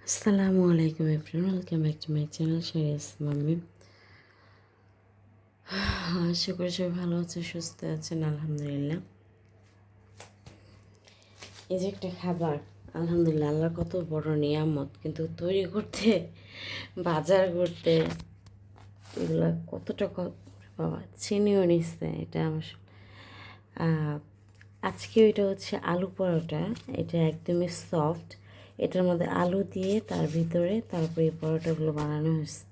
আসসালামু আলাইকুম everyone, welcome back to my channel Shariya's mummy. আশা করি সবাই ভালো আছে, সুস্থ আছেন, আলহামদুলিল্লাহ। এই যে একটা খাবার, আলহামদুলিল্লাহ, আল্লাহর কত বড় নিয়ামত, কিন্তু তৈরি করতে, বাজার করতে এগুলো কত টাকা বাবা, চিনিও নিচ্ছে। এটা আমার আজকে এটা হচ্ছে আলু পরোটা। এটা একদমই সফট। এটার মধ্যে আলু দিয়ে তার ভিতরে তারপরে এই পরোটাগুলো বানানো হয়েছে।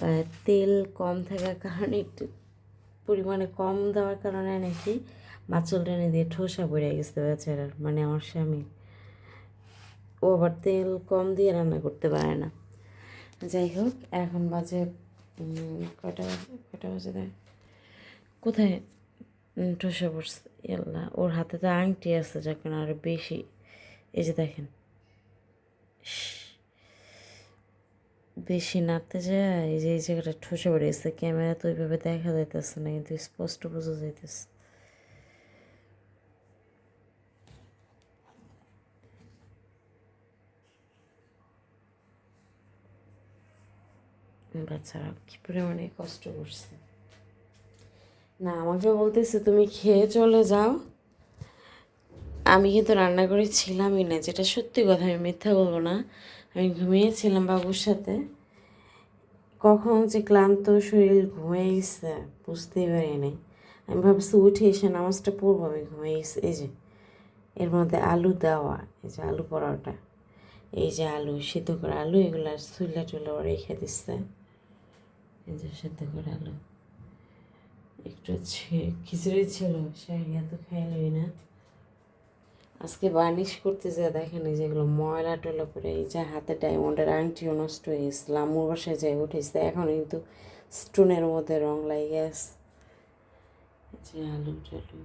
আর তেল কম থাকার কারণে, একটু পরিমাণে কম দেওয়ার কারণে নাকি মাছল টেনে দিয়ে ঠোসা পড়ে গেছে বেচারার, মানে আমার স্বামী। ও আবার তেল কম দিয়ে রান্না করতে পারে না। যাই হোক, এখন বাজে কয়টা বাজে দেয়, কোথায় ঠোসা পড়ছে ইয়াল্লা। ওর হাতে তো আংটি আছে, যখন আরও বেশি। এই যে দেখেন, বেশি নাড়তে যায়, এই যে এই জায়গাটা ঠসে পড়েছে। ক্যামেরা তো ওইভাবে দেখা যাইতেছে না, কিন্তু স্পষ্ট বোঝা যাইতেছে। বাচ্চারা কী পরিমাণে কষ্ট করছে না, আমাকে বলতেছে তুমি খেয়ে চলে যাও। আমি কিন্তু রান্না করে ছিলামই না, যেটা সত্যি কথা, আমি মিথ্যা বলবো না। আমি ঘুমিয়েছিলাম বাবুর সাথে। কখন যে ক্লান্ত শরীর ঘুমিয়ে গেছে বুঝতেই পারিনি। আমি ভাবছি উঠে এসে নামাজটা পড়বো, আমি ঘুমিয়ে গেছি। এই যে এর মধ্যে আলু দেওয়া, এই যে আলু পরোটা, এই যে আলু সিদ্ধ করে আলু, এগুলো চুলা টুলা রেখে দিচ্ছে। এই যে সিদ্ধ করে আলু, একটু খিচুড়ি ছিল, শাহিয়া তো খাইলই না। আজকে বার্নিশ করতে যা দেখেন, এই যেগুলো ময়লা টয়লা করে, এই যে হাতে ডায়মন্ডের আংটিও নষ্ট হয়ে গেছিল, আম্মুর বাসায় যাই উঠেছে, এখন কিন্তু স্টোনের মধ্যে রং লাগে গেছে। যে আলু টালু,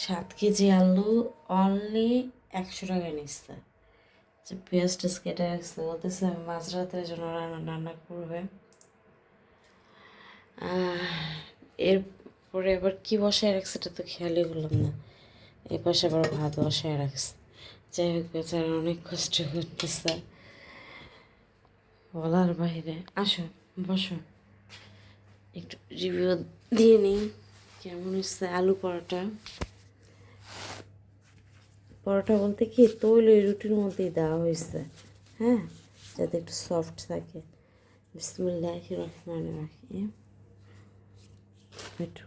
7 কেজি আলু অনলি 100 টাকা নিচ্ছে। যে পেঁয়াজ টেস কেটে রাখছে, বলতেছে আমি মাঝরাতের জন্য রান্না করবে। এরপরে আবার কী বসায় রাখছে এটা তো খেয়ালই করলাম না। এই পাশে আবার ভাত বসায় রাখছে। যাই হোক, বেচারা অনেক কষ্ট করতেছে বলার বাইরে। আসো বসো, একটু রিভিউ দিয়ে নিই কেমন হচ্ছে আলু পরোটা। পরোটা বলতে কি, তৈল ওই রুটির মধ্যেই দেওয়া হয়েছে, হ্যাঁ, যাতে একটু সফট থাকে। বিসমিল্লাহির রহমানির রহিম। একটু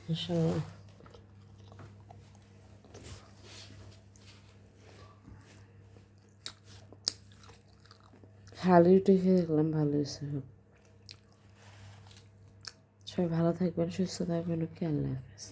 মাশাআল্লাহ, খালি রুটি খেয়ে দেখলাম ভালো হয়েছে। সবাই ভালো থাকবেন, সুস্থ থাকবেন, ওকে, আল্লাহ হাফেজ।